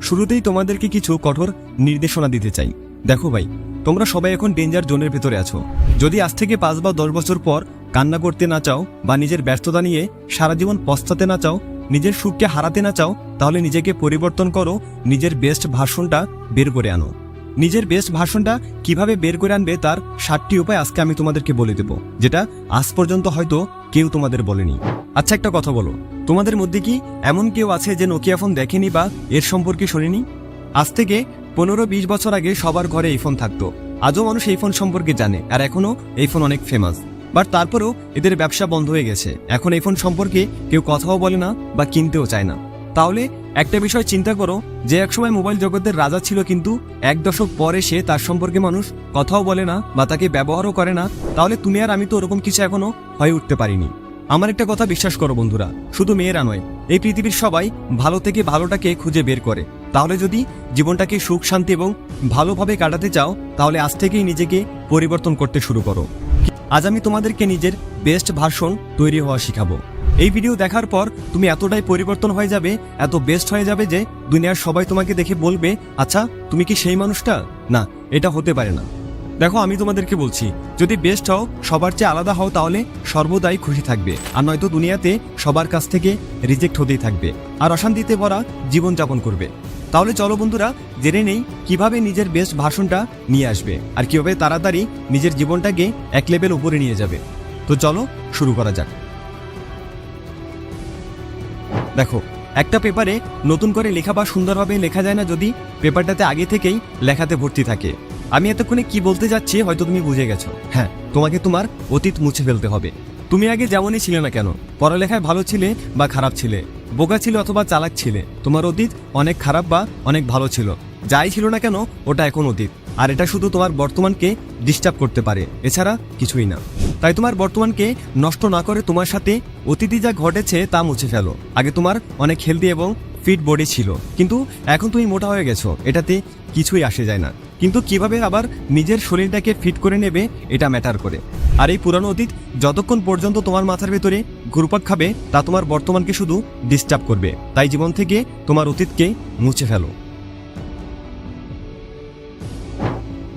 শুরুতেই তোমাদেরকে কিছু কঠোর নির্দেশনা দিতে চাই। দেখো ভাই, তোমরা সবাই এখন ডেঞ্জার জোনের ভেতরে আছো। যদি আজ থেকে 5 বা 10 বছর পর কান্না করতে না চাও বা নিজের ব্যস্ততা নিয়ে সারা জীবন পস্তাতে না চাও, নিজের সুখকে হারাতে না চাও, তাহলে নিজেকে পরিবর্তন করো, নিজের বেস্ট ভার্সনটা বের করে আনো। নিজের বেস্ট ভার্সনটা কিভাবে বের করে আনবে তার 7টি উপায় আজকে আমি তোমাদেরকে বলে দেব, যেটা আজ পর্যন্ত হয়তো কেউ তোমাদের বলেনি। আচ্ছা, একটা কথা বলো, তোমাদের মধ্যে কি এমন কেউ আছে যে নোকিয়া ফোন দেখেনি বা এর সম্পর্কে শোনেনি? আজ থেকে 15-20 বছর আগে সবার ঘরে এই ফোন থাকতো। আজও মানুষ এই ফোন সম্পর্কে জানে, আর এখনো এই ফোন অনেক ফেমাস। বাট তারপরেও এদের ব্যবসা বন্ধ হয়ে গেছে। এখন এই ফোন সম্পর্কে কেউ কথাও বলে না বা কিনতেও চায় না। তাহলে একটা বিষয় চিন্তা করো, যে একসময় মোবাইল জগতের রাজা ছিল, কিন্তু 1 দশক পরে সে তার সম্পর্কে মানুষ কথাও বলে না বা তাকে ব্যবহারও করে না, তাহলে তুমি আর আমি তো ওরকম কিছু এখনো হয়ে উঠতে পারিনি। আমার একটা কথা বিশ্বাস করো বন্ধুরা, শুধু মেয়েরা নয়, এই পৃথিবীর সবাই ভালো থেকে ভালোটাকে খুঁজে বের করে। তাহলে যদি জীবনটাকে সুখ শান্তি এবং ভালোভাবে কাটাতে চাও, তাহলে আজ থেকেই নিজেকে পরিবর্তন করতে শুরু করো। আজ আমি তোমাদেরকে নিজের বেস্ট ভার্সন তৈরি হওয়া শিখাবো। এই ভিডিও দেখার পর তুমি এতটাই পরিবর্তন হয়ে যাবে, এত বেস্ট হয়ে যাবে যে দুনিয়ার সবাই তোমাকে দেখে বলবে, আচ্ছা তুমি কি সেই মানুষটা? না, এটা হতে পারে না। দেখো, আমি তোমাদেরকে বলছি, যদি বেস্ট হও, সবার চেয়ে আলাদা হও, তাহলে সর্বদাই খুশি থাকবে। আর নয়তো দুনিয়াতে সবার কাছ থেকে রিজেক্ট হতেই থাকবে আর অশান্তিতে ভরা জীবনযাপন করবে। তাহলে চলো বন্ধুরা, জেনে নেই কিভাবে নিজের বেস্ট ভার্সনটা নিয়ে আসবে আর কিভাবে তাড়াতাড়ি নিজের জীবনটাকে এক লেভেল উপরে নিয়ে যাবে। তো চলো শুরু করা যাক। দেখো, একটা পেপারে নতুন করে লেখা বা সুন্দরভাবে লেখা যায় না যদি পেপারটাতে আগে থেকেই লেখাতে ভর্তি থাকে। আমি এতক্ষণে কি বলতে যাচ্ছি হয়তো তুমি বুঝে গেছো। হ্যাঁ, তোমাকে তোমার অতীত মুছে ফেলতে হবে। তুমি আগে যেমনই ছিলে না কেন, পড়ালেখায় ভালো ছিলে বা খারাপ ছিলে, বোকা ছিলে অথবা চালাক ছিলে, তোমার অতীত অনেক খারাপ বা অনেক ভালো ছিল। যাই ছিল না কেন, ওটা এখন অতীত। আর এটা শুধু তোমার বর্তমানকে ডিস্টার্ব করতে পারে, এছাড়া কিছুই না। তাই তোমার বর্তমানকে নষ্ট না করে তোমার সাথে অতীতে যা ঘটেছে তা মুছে ফেলো। আগে তোমার অনেক হেলদি এবং ফিট বডি ছিল, কিন্তু এখন তুমি মোটা হয়ে গেছো, এটাতে কিছুই আসে যায় না। কিন্তু কিভাবে আবার নিজের শরীরটাকে ফিট করে নেবে, এটা ম্যাটার করে। আর এই পুরানো অতীত যতক্ষণ পর্যন্ত তোমার মাথার ভেতরে ঘুরপাক খাবে, তা তোমার বর্তমানকে শুধু ডিস্টার্ব করবে। তাই জীবন থেকে তোমার অতীতকে মুছে ফেলো।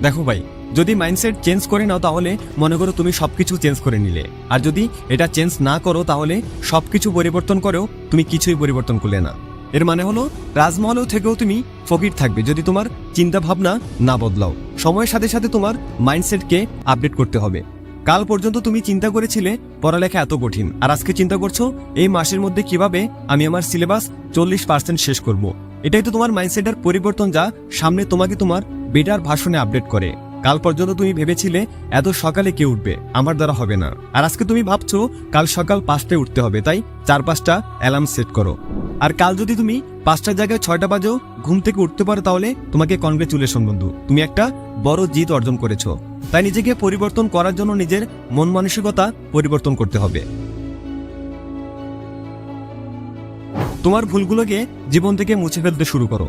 দেখো ভাই, যদি মাইন্ডসেট চেঞ্জ করে নাও, তাহলে মনে করো তুমি সবকিছু চেঞ্জ করে নিলে। আর যদি এটা চেঞ্জ না করো, তাহলে সবকিছু পরিবর্তন করেও তুমি কিছুই পরিবর্তন করলে না। এর মানে হলো, রাজমহলেও থেকেও তুমি ফকির থাকবে যদি তোমার চিন্তা ভাবনা না বদলাও। সময়ের সাথে সাথে তোমার মাইন্ডসেটকে আপডেট করতে হবে। কাল পর্যন্ত তুমি চিন্তা করেছিলে পড়ালেখা এত কঠিন, আর আজকে চিন্তা করছো এই মাসের মধ্যে কিভাবে আমি আমার সিলেবাস 40% শেষ করব। এটাই তো তোমার মাইন্ডসেটের পরিবর্তন, যা সামনে তোমাকে তোমার বেটার ভার্সনে আপডেট করে। কাল পর্যন্ত তুমি ভেবেছিলে এত সকালে কে উঠবে, আমার দ্বারা হবে না, আর আজকে তুমি ভাবছো কাল সকাল 5টায় উঠতে হবে, তাই 4-5টা অ্যালার্ম সেট করো। আর কাল যদি তুমি 5টার জায়গায় 6টা বাজেও ঘুম থেকে উঠতে পারো, তাহলে তোমাকে কনগ্রেচুলেশন বন্ধু, তুমি একটা বড় জিত অর্জন করেছো। তাই নিজেকে পরিবর্তন করার জন্য নিজের মন মানসিকতা পরিবর্তন করতে হবে। তোমার ভুলগুলোকে জীবন থেকে মুছে ফেলতে শুরু করো।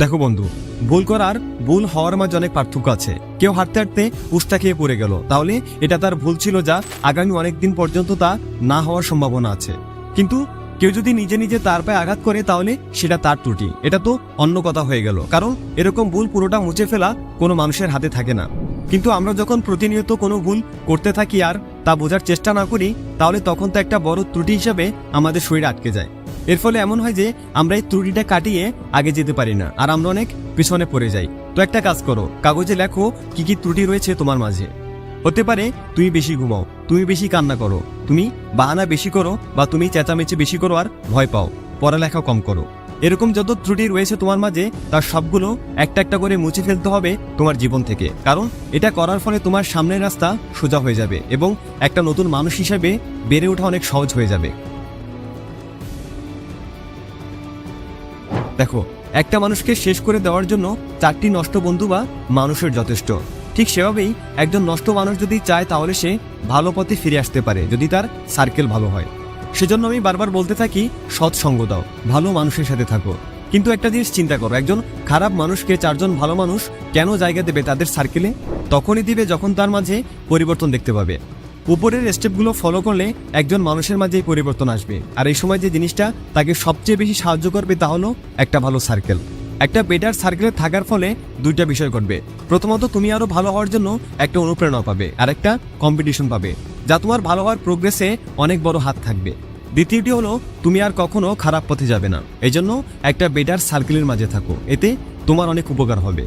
দেখো বন্ধু, ভুল করার ভুল হওয়ার মাঝে অনেক পার্থক্য আছে। কেউ হাঁটতে হাঁটতে উস্তা খেয়ে পড়ে গেল, তাহলে এটা তার ভুল ছিল, যা আগামী অনেকদিন পর্যন্ত তা না হওয়ার সম্ভাবনা আছে। কিন্তু কেউ যদি নিজে নিজে তার পায়ে আঘাত করে, তাহলে সেটা তার ত্রুটি, এটা তো অন্য কথা হয়ে গেল। কারণ এরকম ভুল পুরোটা মুছে ফেলা কোনো মানুষের হাতে থাকে না। কিন্তু আমরা যখন প্রতিনিয়ত কোনো ভুল করতে থাকি আর তা বোঝার চেষ্টা না করি, তাহলে তখন তো একটা বড় ত্রুটি হিসাবে আমাদের শরীরে আটকে যায়। এর ফলে এমন হয় যে আমরা এই ত্রুটিটা কাটিয়ে আগে যেতে পারি না, আর আমরা অনেক পিছনে পড়ে যাই। তো একটা কাজ করো, কাগজে লেখো কি কি ত্রুটি রয়েছে তোমার মাঝে। হতে পারে তুমি বেশি ঘুমাও, তুমি বেশি কান্না করো, তুমি বাহানা বেশি করো, বা তুমি চেঁচামেচি বেশি করো আর ভয় পাও, পড়ালেখা কম করো। এরকম যত ত্রুটি রয়েছে তোমার মাঝে, তার সবগুলো একটা একটা করে মুছে ফেলতে হবে তোমার জীবন থেকে। কারণ এটা করার ফলে তোমার সামনের রাস্তা সোজা হয়ে যাবে এবং একটা নতুন মানুষ হিসেবে বেড়ে ওঠা অনেক সহজ হয়ে যাবে। দেখো, একটা মানুষকে শেষ করে দেওয়ার জন্য 4টি নষ্ট বন্ধু বা মানুষের যথেষ্ট। ঠিক সেভাবেই একজন নষ্ট মানুষ যদি চায়, তাহলে সে ভালো পথে ফিরে আসতে পারে যদি তার সার্কেল ভালো হয়। সেজন্য আমি বারবার বলতে থাকি, সৎসঙ্গ দাও, ভালো মানুষের সাথে থাকো। কিন্তু একটা জিনিস চিন্তা করো, একজন খারাপ মানুষকে 4জন ভালো মানুষ কেন জায়গা দেবে তাদের সার্কেলে? তখনই দিবে যখন তার মাঝে পরিবর্তন দেখতে পাবে। উপরের স্টেপগুলো ফলো করলে একজন মানুষের মাঝেই পরিবর্তন আসবে। আর এই সময় যে জিনিসটা তাকে সবচেয়ে বেশি সাহায্য করবে তা হলো একটা ভালো সার্কেল। একটা বেটার সার্কেলে থাকার ফলে দুইটা বিষয় ঘটবে। প্রথমত, তুমি আরো ভালো হওয়ার জন্য একটা অনুপ্রেরণা পাবে, আর একটা কম্পিটিশন পাবে যা তোমার ভালো হওয়ার প্রোগ্রেসে অনেক বড় হাত থাকবে। দ্বিতীয়টি হলো, তুমি আর কখনো খারাপ পথে যাবে না। এই জন্য একটা বেটার সার্কেলের মাঝে থাকো, এতে তোমার অনেক উপকার হবে।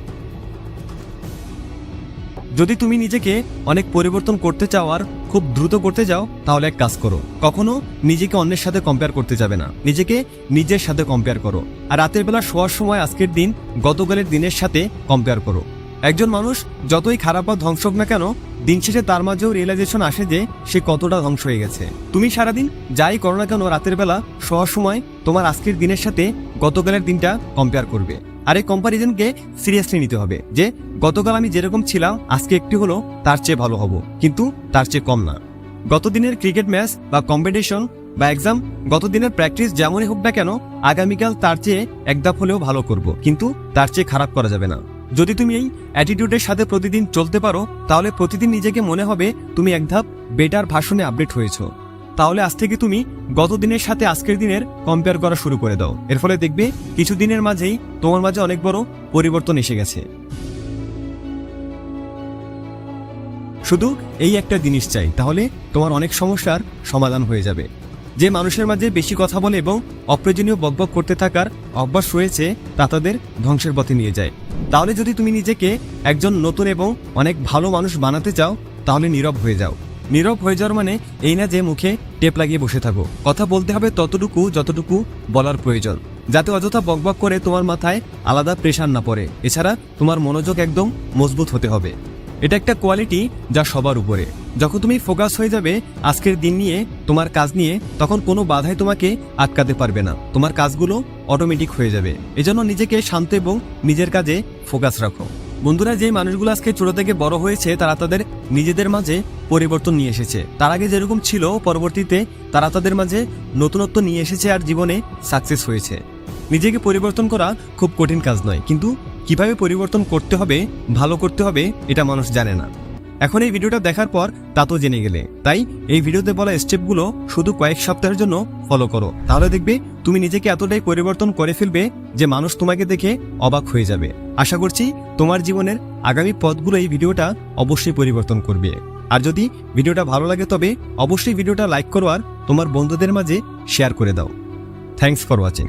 যদি তুমি নিজেকে অনেক পরিবর্তন করতে চাও আর খুব দ্রুত করতে যাও, তাহলে এক কাজ করো, কখনো নিজেকে অন্যের সাথে কম্পেয়ার করতে যাবে না, নিজেকে নিজের সাথে কম্পেয়ার করো। আর রাতের বেলা শোয়ার সময় আজকের দিন গতকালের দিনের সাথে কম্পেয়ার করো। একজন মানুষ যতই খারাপ বা ধ্বংস হোক না কেন, দিন শেষে তার মাঝেও রিয়েলাইজেশন আসে যে সে কতটা ধ্বংস হয়ে গেছে। তুমি সারাদিন যাই করো না কেন, রাতের বেলা শোয়ার সময় তোমার আজকের দিনের সাথে গতকালের দিনটা কম্পেয়ার করবে। আর এই কম্পারিজনকে সিরিয়াসলি নিতে হবে যে গতকাল আমি যেরকম ছিলাম আজকে একটু হলো তার চেয়ে ভালো হব, কিন্তু তার চেয়ে কম না। গত দিনের ক্রিকেট ম্যাচ বা কম্পিটিশন বা এক্সাম, গত দিনের প্র্যাকটিস যেমনই হোক না কেন, আগামীকাল তার চেয়ে এক ধাপ হলেও ভালো করব, কিন্তু তার চেয়ে খারাপ করা যাবে না। যদি তুমি এই অ্যাটিটিউডের সাথে প্রতিদিন চলতে পারো, তাহলে প্রতিদিন নিজেকে মনে হবে তুমি এক ধাপ বেটার ভার্সনে আপডেট হয়েছো। তাহলে আজ থেকে তুমি গত দিনের সাথে আজকের দিনের কম্পেয়ার করা শুরু করে দাও। এর ফলে দেখবে কিছু দিনের মাঝেই তোমার মাঝে অনেক বড় পরিবর্তন এসে গেছে। শুধু এই একটা জিনিস চাই, তাহলে তোমার অনেক সমস্যার সমাধান হয়ে যাবে। যে মানুষের মাঝে বেশি কথা বলে এবং অপ্রয়োজনীয় বকবক করতে থাকার অভ্যাস রয়েছে, তা তাদের ধ্বংসের পথে নিয়ে যায়। তাহলে যদি তুমি নিজেকে একজন নতুন এবং অনেক ভালো মানুষ বানাতে চাও, তাহলে নীরব হয়ে যাও। নীরব হয়ে যাওয়ার মানে এই না যে মুখে টেপ লাগিয়ে বসে থাকো। কথা বলতে হবে ততটুকু যতটুকু বলার প্রয়োজন, যাতে অযথা বকবক করে তোমার মাথায় আলাদা প্রেশার না পড়ে। এছাড়া তোমার মনোযোগ একদম মজবুত হতে হবে। এটা একটা কোয়ালিটি যা সবার উপরে। যখন তুমি ফোকাস হয়ে যাবে আজকের দিন নিয়ে, তোমার কাজ নিয়ে, তখন কোনো বাধাই তোমাকে আটকাতে পারবে না। তোমার কাজগুলো অটোমেটিক হয়ে যাবে। এজন্য নিজেকে শান্ত এবং নিজের কাজে ফোকাস রাখো। বন্ধুরা, যে মানুষগুলো আজকে ছোট থেকে বড় হয়েছে, তারা তাদের নিজেদের মাঝে পরিবর্তন নিয়ে এসেছে। তার আগে যেরকম ছিল, পরবর্তীতে তারা তাদের মাঝে নতুনত্ব নিয়ে এসেছে আর জীবনে সাকসেস হয়েছে। নিজেকে পরিবর্তন করা খুব কঠিন কাজ নয়, কিন্তু কিভাবে পরিবর্তন করতে হবে, ভালো করতে হবে, এটা মানুষ জানে না। এখন এই ভিডিওটা দেখার পর তা তো জেনে গেলে, তাই এই ভিডিওতে বলা স্টেপগুলো শুধু কয়েক সপ্তাহের জন্য ফলো করো। তাহলে দেখবে তুমি নিজেকে এতটাই পরিবর্তন করে ফেলবে যে মানুষ তোমাকে দেখে অবাক হয়ে যাবে। আশা করছি তোমার জীবনের আগামী পথগুলো এই ভিডিওটা অবশ্যই পরিবর্তন করবে। আর যদি ভিডিওটা ভালো লাগে, তবে অবশ্যই ভিডিওটা লাইক করো আর তোমার বন্ধুদের মাঝে শেয়ার করে দাও। Thanks for watching.